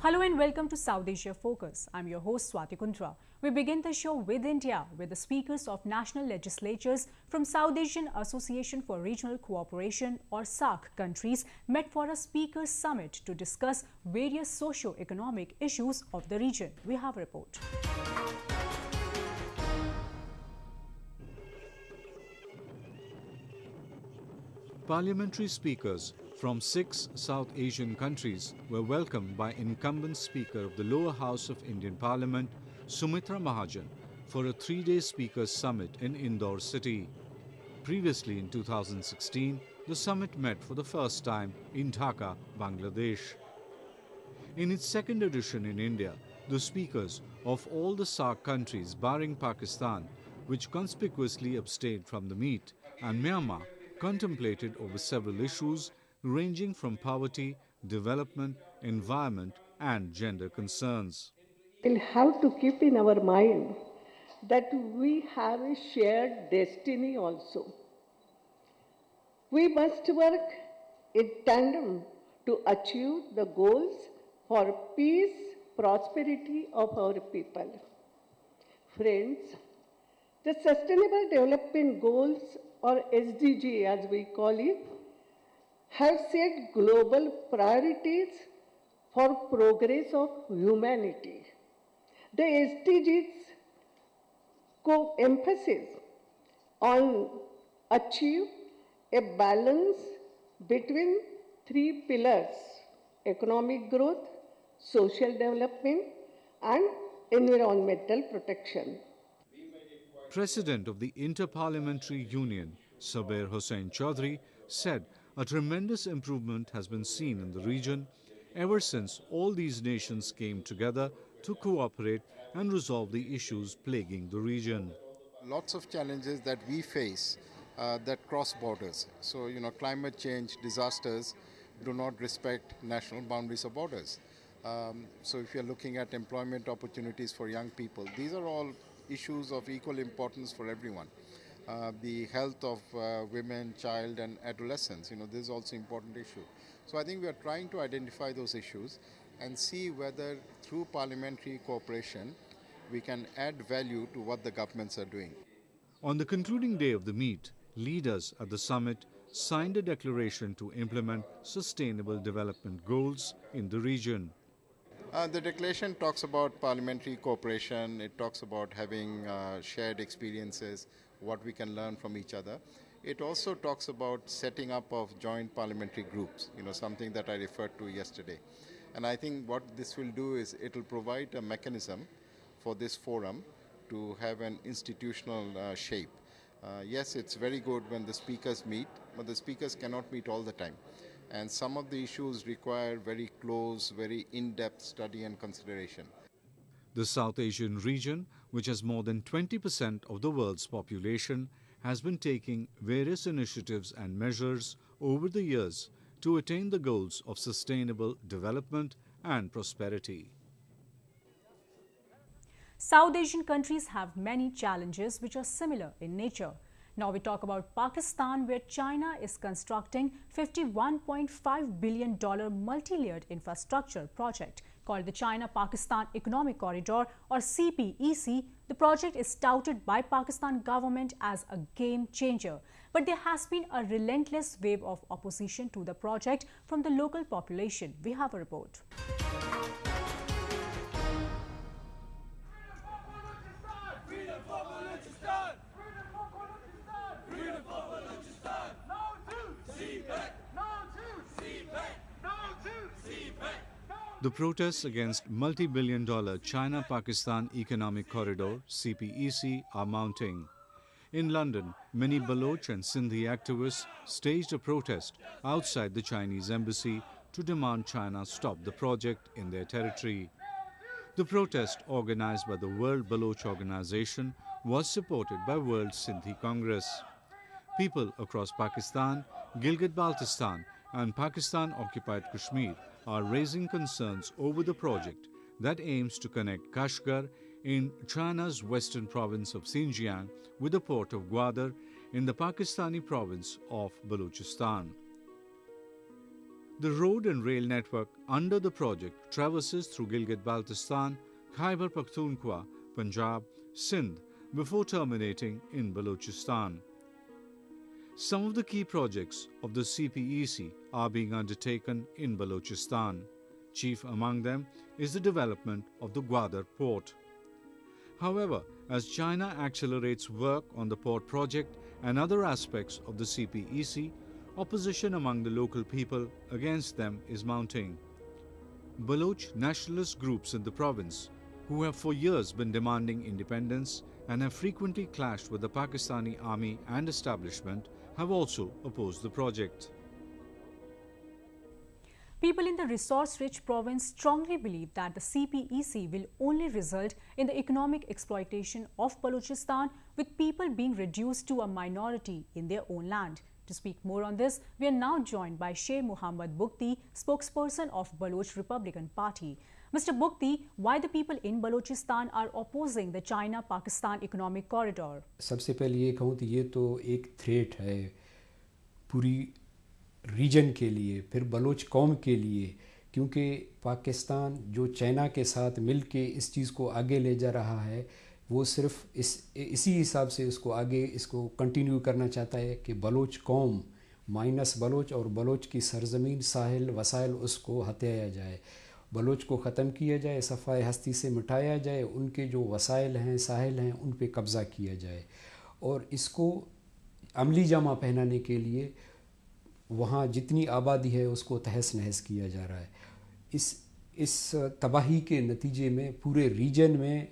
Hello and welcome to South Asia Focus. I'm your host Swati Kundra. We begin the show with India, where the speakers of national legislatures from South Asian Association for Regional Cooperation or SAARC countries met for a speakers summit to discuss various socio-economic issues of the region. We have a report. Parliamentary speakers from 6 South Asian countries were welcomed by incumbent Speaker of the lower house of Indian Parliament, Sumitra Mahajan, for a 3-day speakers summit in Indore city. Previously in 2016, the summit met for the first time in Dhaka, Bangladesh. In its second edition in India, the speakers of all the SAARC countries barring Pakistan, which conspicuously abstained from the meet, and Myanmar, contemplated over several issues ranging from poverty, development, environment and gender concerns. We'll have to keep in our mind that we have a shared destiny also. We must work in tandem to achieve the goals for peace, prosperity of our people. Friends, the Sustainable Development Goals, or SDG as we call it, have set global priorities for progress of humanity. The SDGs emphasis on achieve a balance between 3 pillars: economic growth, social development, and environmental protection. President of the Inter-Parliamentary Union, Sabir Hossain Chaudhry, said a tremendous improvement has been seen in the region ever since all these nations came together to cooperate and resolve the issues plaguing the region. Lots of challenges that we face that cross borders. So, climate change, disasters do not respect national boundaries or borders. So if you're looking at employment opportunities for young people, these are all issues of equal importance for everyone. The health of women, child and adolescents, this is also an important issue. So I think we are trying to identify those issues and see whether through parliamentary cooperation we can add value to what the governments are doing. On the concluding day of the meet, leaders at the summit signed a declaration to implement sustainable development goals in the region. The declaration talks about parliamentary cooperation, it talks about having shared experiences, what we can learn from each other. It also talks about setting up of joint parliamentary groups, something that I referred to yesterday. And I think what this will do is it will provide a mechanism for this forum to have an institutional shape. Yes, it's very good when the speakers meet, but the speakers cannot meet all the time. And some of the issues require very close, very in-depth study and consideration. The South Asian region, which has more than 20% of the world's population, has been taking various initiatives and measures over the years to attain the goals of sustainable development and prosperity. South Asian countries have many challenges which are similar in nature. Now we talk about Pakistan, where China is constructing $51.5 billion multi-layered infrastructure project called the China-Pakistan Economic Corridor or CPEC. The project is touted by Pakistan government as a game changer. But there has been a relentless wave of opposition to the project from the local population. We have a report. The protests against multi-billion-dollar China-Pakistan Economic Corridor (CPEC) are mounting. In London, many Baloch and Sindhi activists staged a protest outside the Chinese embassy to demand China stop the project in their territory. The protest, organized by the World Baloch Organization, was supported by World Sindhi Congress. People across Pakistan, Gilgit-Baltistan and Pakistan-occupied Kashmir are raising concerns over the project that aims to connect Kashgar in China's western province of Xinjiang with the port of Gwadar in the Pakistani province of Balochistan. The road and rail network under the project traverses through Gilgit-Baltistan, Khyber Pakhtunkhwa, Punjab, Sindh before terminating in Balochistan. Some of the key projects of the CPEC are being undertaken in Balochistan. Chief among them is the development of the Gwadar port. However, as China accelerates work on the port project and other aspects of the CPEC, opposition among the local people against them is mounting. Baloch nationalist groups in the province, who have for years been demanding independence and have frequently clashed with the Pakistani army and establishment, have also opposed the project. People in the resource-rich province strongly believe that the CPEC will only result in the economic exploitation of Balochistan, with people being reduced to a minority in their own land. To speak more on this, we are now joined by Sheikh Muhammad Bukti, spokesperson of Baloch Republican Party. Mr. Bukti, why the people in Balochistan are opposing the China-Pakistan economic corridor? सबसे पहले ये कहूँ तो ये तो एक threat है पूरी रीजन के लिए, फिर बलोच कौम के लिए, क्योंकि पाकिस्तान जो चाइना के साथ मिल के इस चीज़ को आगे ले जा रहा है, वो सिर्फ इसी हिसाब से इसको कंटिन्यू करना चाहता है कि बलोच कौम माइनस बलोच और बलोच की सरजमीन, साहिल, वसाइल उसको हत्याया जाए, बलोच को ख़त्म किया जाए, सफ़ाए हस्ती से मिटाया जाए, उनके जो वसाइल हैं, साहिल हैं, उन पे कब्ज़ा किया जाए और इसको अमली जामा पहनाने के लिए वहाँ जितनी आबादी है उसको तहस नहस किया जा रहा है। इस तबाही के नतीजे में पूरे रीजन में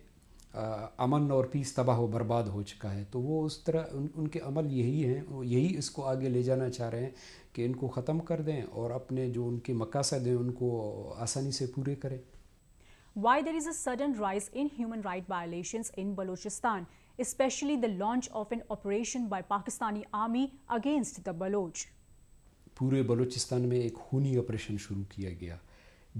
अमन और पीस तबाह व बर्बाद हो चुका है। तो वो उस तरह उनके अमल यही हैं, यही इसको आगे ले जाना चाह रहे हैं कि इनको ख़त्म कर दें और अपने जो उनके मकासद हैं उनको आसानी से पूरे करें। Why there is a sudden rise in human rights violations in Balochistan, especially the launch of an operation by Pakistani army against the Baloch? पूरे बलूचिस्तान में एक खूनी ऑपरेशन शुरू किया गया।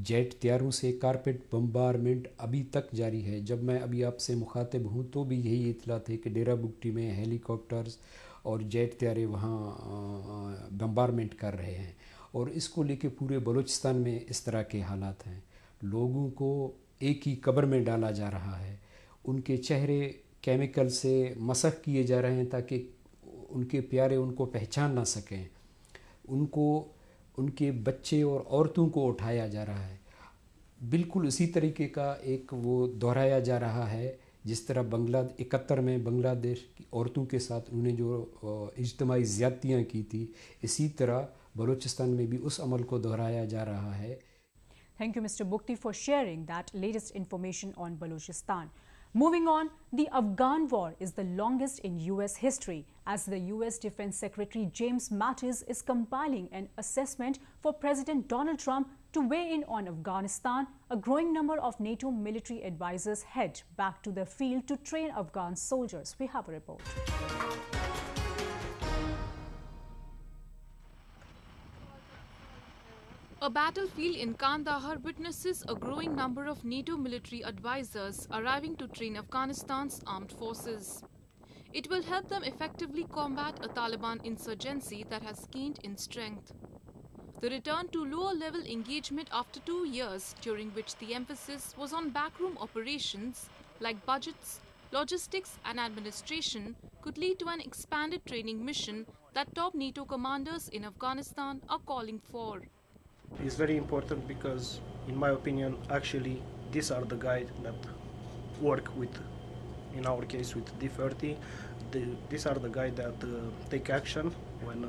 जेट तैयारों से कारपेट बम्बारमेंट अभी तक जारी है। जब मैं अभी आपसे मुखातिब हूँ तो भी यही इतला थे कि डेरा बुगटी में हेलीकॉप्टर्स और जेट तैयारे वहाँ बम्बारमेंट कर रहे हैं और इसको लेके पूरे बलूचिस्तान में इस तरह के हालात हैं। लोगों को एक ही कब्र में डाला जा रहा है, उनके चेहरे केमिकल से मसख किए जा रहे हैं ताकि उनके प्यारे उनको पहचान ना सकें, उनके बच्चे और औरतों को उठाया जा रहा है। बिल्कुल इसी तरीके का एक वो दोहराया जा रहा है जिस तरह 71 में बांग्लादेश की औरतों के साथ उन्होंने जो इज्तिमाई ज़्यादतियाँ की थी, इसी तरह बलूचिस्तान में भी उस अमल को दोहराया जा रहा है। Thank you, Mr. Bukti, for sharing that latest information on Balochistan. Moving on, the Afghan war is the longest in U.S. history, as the U.S. Defense Secretary James Mattis is compiling an assessment for President Donald Trump to weigh in on Afghanistan. A growing number of NATO military advisors head back to the field to train Afghan soldiers. We have a report. A battlefield in Kandahar witnesses a growing number of NATO military advisors arriving to train Afghanistan's armed forces. It will help them effectively combat a Taliban insurgency that has gained in strength. The return to lower-level engagement after 2 years, during which the emphasis was on backroom operations like budgets, logistics and administration, could lead to an expanded training mission that top NATO commanders in Afghanistan are calling for. It's very important because, in my opinion, actually, these are the guys that work with, in our case, with D30. These are the guys that take action when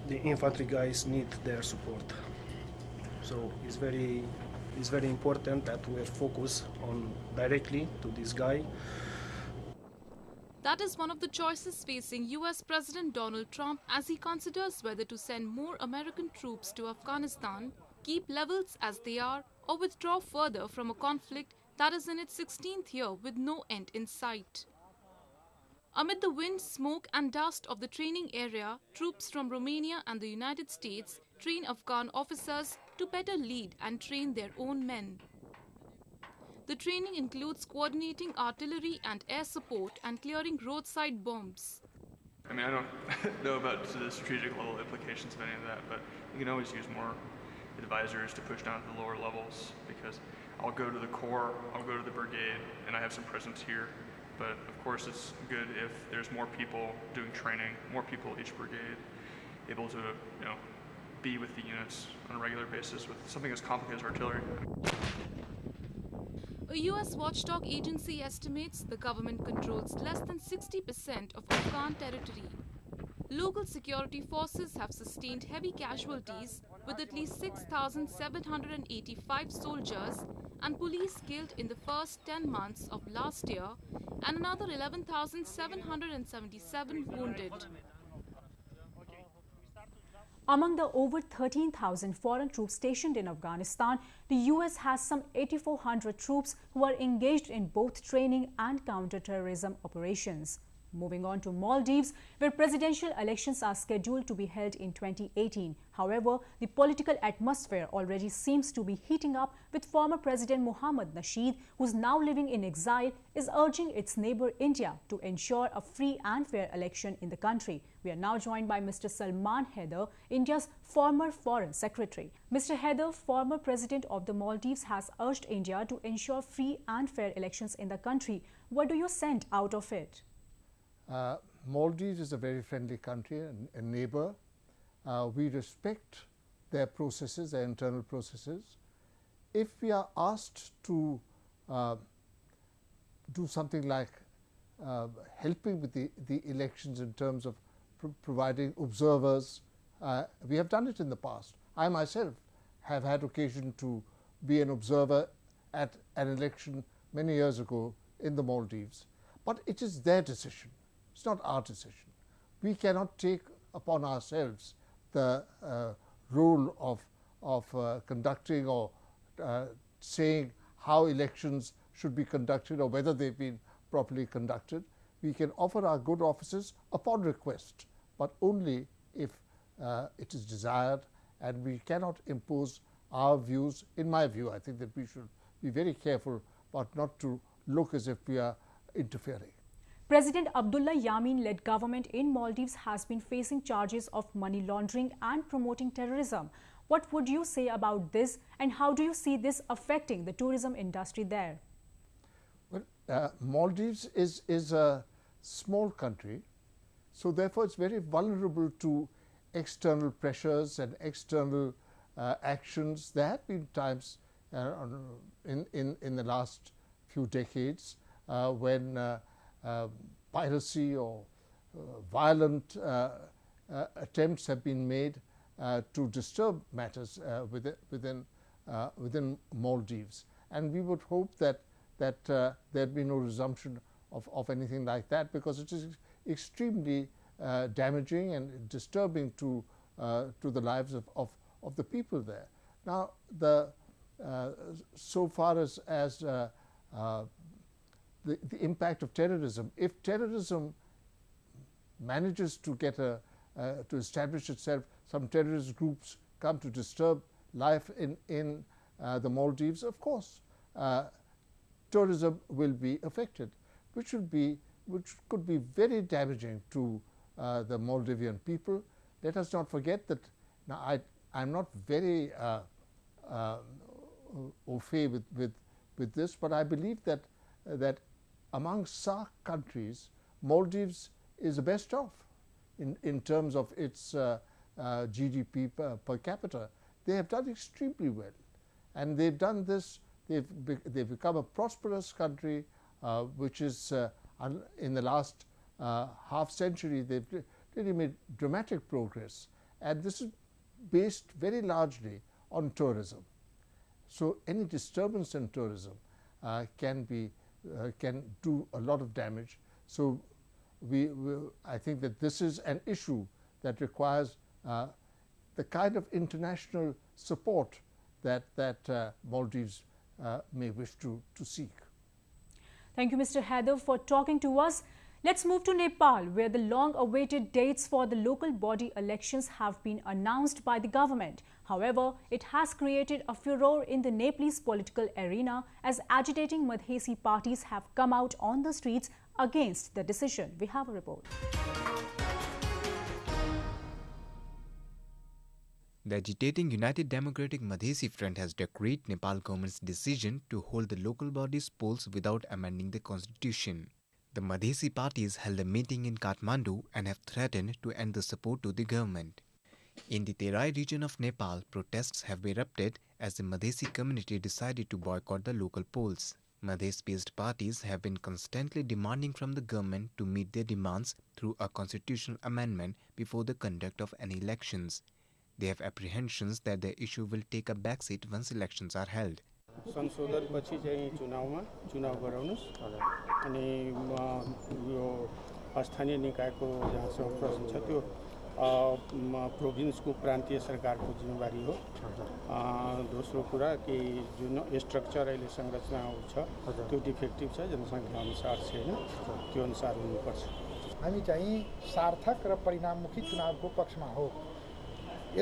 the infantry guys need their support. So it's very important that we focus on directly to this guy. That is one of the choices facing US President Donald Trump as he considers whether to send more American troops to Afghanistan, keep levels as they are, or withdraw further from a conflict that is in its 16th year with no end in sight. Amid the wind, smoke and dust of the training area, troops from Romania and the United States train Afghan officers to better lead and train their own men. The training includes coordinating artillery and air support and clearing roadside bombs. I mean, I don't know about the strategic level implications of any of that, but you can always use more advisors to push down to the lower levels, because I'll go to the Corps, I'll go to the brigade, and I have some presence here. But of course, it's good if there's more people doing training, more people at each brigade, able to, be with the units on a regular basis with something as complicated as artillery. A US watchdog agency estimates the government controls less than 60% of Afghan territory. Local security forces have sustained heavy casualties, with at least 6,785 soldiers and police killed in the first 10 months of last year, and another 11,777 wounded. Among the over 13,000 foreign troops stationed in Afghanistan, the US has some 8,400 troops who are engaged in both training and counter-terrorism operations. Moving on to Maldives, where presidential elections are scheduled to be held in 2018. However, the political atmosphere already seems to be heating up, with former President Mohammmad Nasheed, who is now living in exile, is urging its neighbor India to ensure a free and fair election in the country. We are now joined by Mr. Salman Haider, India's former Foreign Secretary. Mr. Haider, former President of the Maldives, has urged India to ensure free and fair elections in the country. What do you send out of it? Maldives is a very friendly country, a neighbor. We respect their processes, their internal processes. If we are asked to do something like helping with the elections in terms of providing observers, we have done it in the past. I myself have had occasion to be an observer at an election many years ago in the Maldives. But it is their decision. It's not our decision. We cannot take upon ourselves the role of conducting or saying how elections should be conducted or whether they've been properly conducted. We can offer our good offices upon request, but only if it is desired, and we cannot impose our views. In my view, I think that we should be very careful but not to look as if we are interfering. President Abdullah Yamin-led government in Maldives has been facing charges of money laundering and promoting terrorism. What would you say about this, and how do you see this affecting the tourism industry there? Well, Maldives is a small country, so therefore it's very vulnerable to external pressures and external actions. There have been times in the last few decades when piracy or violent attempts have been made to disturb matters within Maldives, and we would hope that there'd be no resumption of anything like that, because it is extremely damaging and disturbing to the lives of the people there. Now, so far as the impact of terrorism, if terrorism manages to get to establish itself, some terrorist groups come to disturb life in the Maldives, of course, tourism will be affected, which could be very damaging to the Maldivian people. Let us not forget that. Now, I'm not very au fait with this, but I believe that among SAARC countries, Maldives is the best off in terms of its GDP per capita. They have done extremely well, and they've done this. They've become a prosperous country, which is in the last half century they've really made dramatic progress, and this is based very largely on tourism. So any disturbance in tourism can do a lot of damage. So I think that this is an issue that requires the kind of international support that Maldives may wish to seek. Thank you, Mr. Haider, for talking to us. Let's move to Nepal, where the long-awaited dates for the local body elections have been announced by the government. However, it has created a furor in the Nepalese political arena as agitating Madhesi parties have come out on the streets against the decision. We have a report. The agitating United Democratic Madhesi Front has decried Nepal government's decision to hold the local bodies polls without amending the constitution. The Madhesi parties held a meeting in Kathmandu and have threatened to end the support to the government. In the Terai region of Nepal, protests have erupted as the Madhesi community decided to boycott the local polls. Madhes-based parties have been constantly demanding from the government to meet their demands through a constitutional amendment before the conduct of any elections. They have apprehensions that the issue will take a backseat once elections are held. संशोधनपछि चाहिँ चुनाव गराउनुस् अनि यो स्थानीय निकायको जहाँसम्म प्रश्न छ त्यो प्रोभिन्सको प्रान्तीय सरकारको जिम्मेवारी हो दोस्रो कुरा कि जुन स्ट्रक्चर अहिले संरचना छ त्यो डिफेक्टिभ छ जनसङ्ख्या अनुसार छैन त्यो अनुसार हुनुपर्छ हामी चाहिँ सार्थक र परिणाममुखी चुनावको पक्षमा हो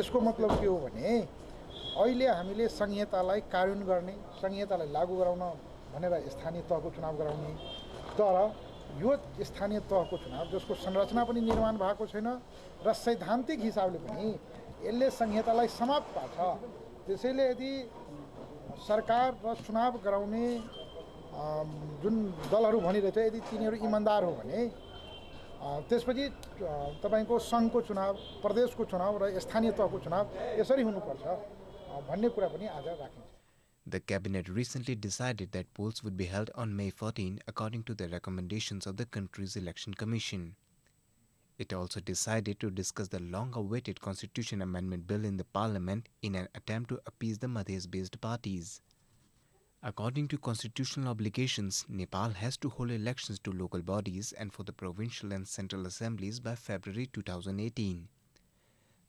यसको मतलब के हो भने अहिले हामीले संहितालाई कार्यान्वयन गर्ने संहितालाई लागू गराउन भनेर स्थानीय तहको चुनाव गराउने तर यो स्थानीय तहको चुनाव जसको संरचना पनि निर्माण भएको छैन र सैद्धान्तिक हिसाबले पनि यसले संहितालाई समाप्त पार्छ त्यसैले यदि सरकार र चुनाव गराउने जुन दलहरू भनिरहेछ यदि तिनीहरू इमानदार हो भने त्यसपछि तपाईको संघको चुनाव प्रदेशको चुनाव र स्थानीय तहको चुनाव यसरी हुनुपर्छ भन्ने कुरा पनि आज राखिन्छ. The cabinet recently decided that polls would be held on May 14 according to the recommendations of the country's election commission. It also decided to discuss the long-awaited constitution amendment bill in the parliament in an attempt to appease the Madhes-based parties. According to constitutional obligations, Nepal has to hold elections to local bodies and for the provincial and central assemblies by February 2018.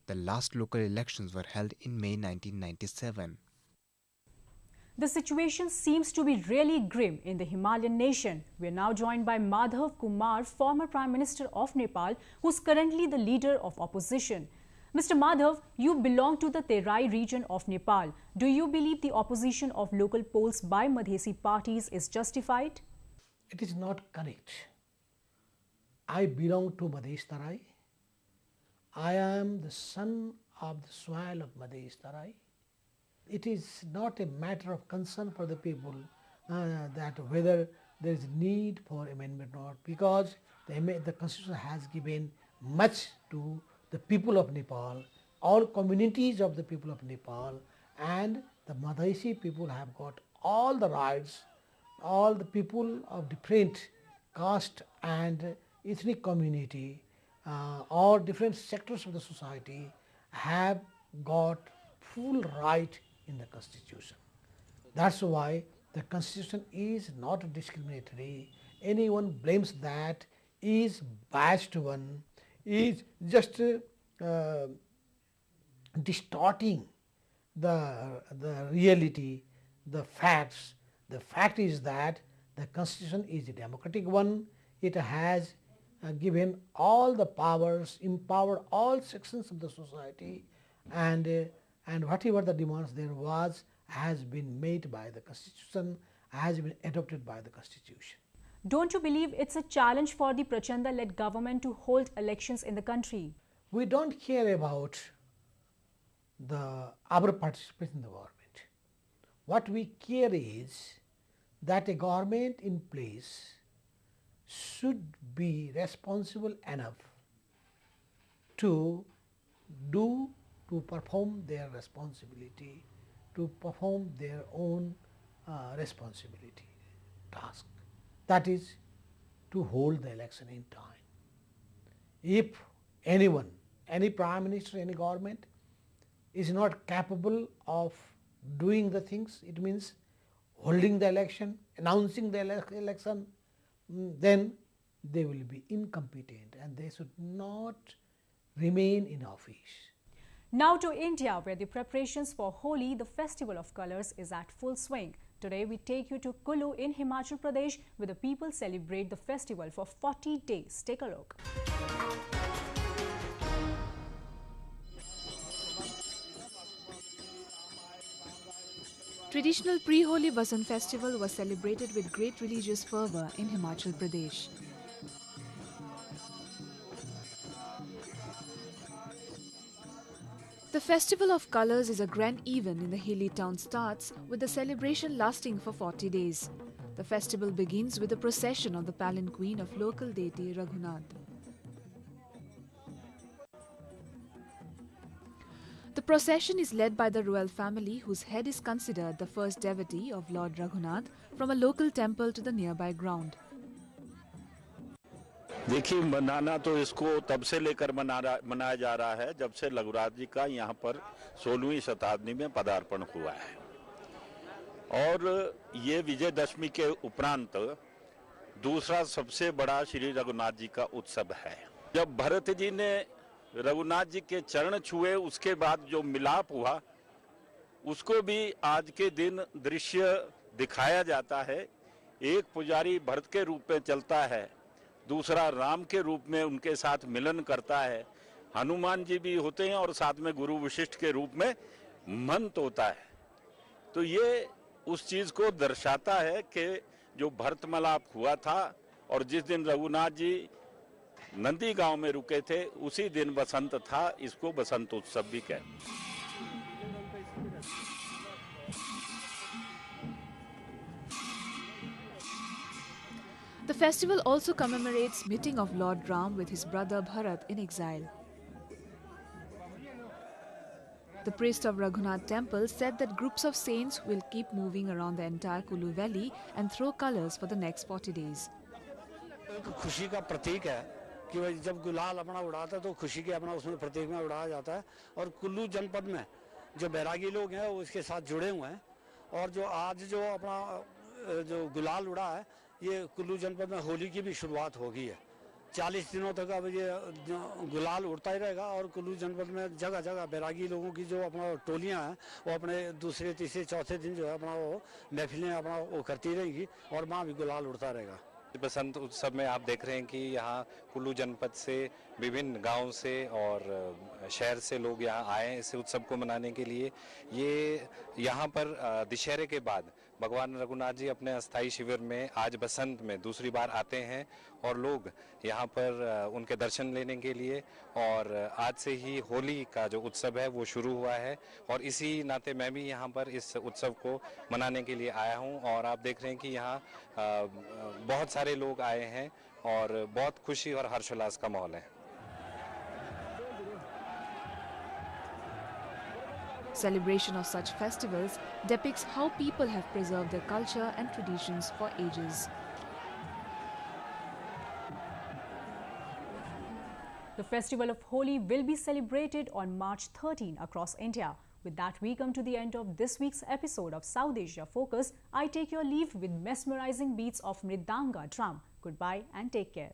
The last local elections were held in May 1997. The situation seems to be really grim in the Himalayan nation. We are now joined by Madhav Kumar, former Prime Minister of Nepal, who is currently the leader of opposition. Mr. Madhav, you belong to the Terai region of Nepal. Do you believe the opposition of local polls by Madhesi parties is justified? It is not correct. I belong to Madhes Terai. I am the son of the soil of Madhes Terai. It is not a matter of concern for the people that whether there is need for amendment or not, because the constitution has given much to the people of Nepal, all communities of the people of Nepal, and the Madhesi people have got all the rights. All the people of different caste and ethnic community, all different sectors of the society have got full right in the constitution. That's why the constitution is not discriminatory. Anyone blames that is biased one, is just distorting the reality, the facts. The fact is that the constitution is a democratic one. It has given all the powers, empowered all sections of the society, and whatever the demands there was has been made by the constitution, has been adopted by the constitution. Don't you believe it's a challenge for the Prachanda-led government to hold elections in the country? We don't care about our participation in the government. What we care is that a government in place should be responsible enough to perform their responsibility, to perform their own responsibility, task. That is to hold the election in time. If anyone, any Prime Minister, any government is not capable of doing the things, it means holding the election, announcing the election, then they will be incompetent and they should not remain in office. Now to India, where the preparations for Holi, the festival of colours, is at full swing. Today we take you to Kullu in Himachal Pradesh, where the people celebrate the festival for 40 days. Take a look. Traditional pre-Holi Vasant festival was celebrated with great religious fervour in Himachal Pradesh. The Festival of Colours is a grand event in the hilly town starts with the celebration lasting for 40 days. The festival begins with a procession of the palanquin of local deity Raghunath. The procession is led by the royal family, whose head is considered the first devotee of Lord Raghunath, from a local temple to the nearby ground. देखिए, मनाना तो इसको तब से लेकर मनाया जा रहा है जब से रघुनाथ जी का यहाँ पर 16वीं शताब्दी में पदार्पण हुआ है। और ये विजयदशमी के उपरांत दूसरा सबसे बड़ा श्री रघुनाथ जी का उत्सव है। जब भरत जी ने रघुनाथ जी के चरण छुए, उसके बाद जो मिलाप हुआ, उसको भी आज के दिन दृश्य दिखाया जाता है। एक पुजारी भरत के रूप में चलता है, दूसरा राम के रूप में उनके साथ मिलन करता है। हनुमान जी भी होते हैं और साथ में गुरु वशिष्ठ के रूप में मंत होता है। तो ये उस चीज को दर्शाता है कि जो भरत मिलाप हुआ था और जिस दिन रघुनाथ जी नंदी गांव में रुके थे, उसी दिन बसंत था। इसको बसंत उत्सव भी कहते हैं। The festival also commemorates meeting of Lord Ram with his brother Bharat in exile. The priest of Raghunath temple said that groups of saints will keep moving around the entire Kullu valley and throw colours for the next 40 days. खुशी का प्रतीक है कि भाई जब गुलाल अपना उड़ाता है तो खुशी के अपना उसमें प्रतीक में उड़ाया जाता है। और कुल्लू जनपद में जो बैरागी लोग हैं वो इसके साथ जुड़े हुए हैं। और जो आज जो अपना जो गुलाल उड़ा है, ये कुल्लू जनपद में होली की भी शुरुआत हो गई है। 40 दिनों तक अब ये गुलाल उड़ता ही रहेगा। और कुल्लू जनपद में जगह जगह बैरागी लोगों की जो अपना टोलियां हैं, वो अपने दूसरे तीसरे चौथे दिन जो है अपना वो महफिलें अपना वो करती रहेंगी और वहाँ भी गुलाल उड़ता रहेगा। बसंत उत्सव में आप देख रहे हैं कि यहाँ कुल्लू जनपद से विभिन्न गांव से और शहर से लोग यहाँ आए हैं इस उत्सव को मनाने के लिए। ये यहाँ पर दशहरे के बाद भगवान रघुनाथ जी अपने अस्थायी शिविर में आज बसंत में दूसरी बार आते हैं और लोग यहाँ पर उनके दर्शन लेने के लिए। और आज से ही होली का जो उत्सव है वो शुरू हुआ है और इसी नाते मैं भी यहाँ पर इस उत्सव को मनाने के लिए आया हूँ। और आप देख रहे हैं कि यहाँ बहुत सारे लोग आए हैं और बहुत खुशी और हर्षोल्लास का माहौल है। Celebration of such festivals depicts how people have preserved their culture and traditions for ages. The festival of Holi will be celebrated on March 13 across India. With that, we come to the end of this week's episode of South Asia Focus. I take your leave with mesmerizing beats of Mridanga drum. Goodbye and take care.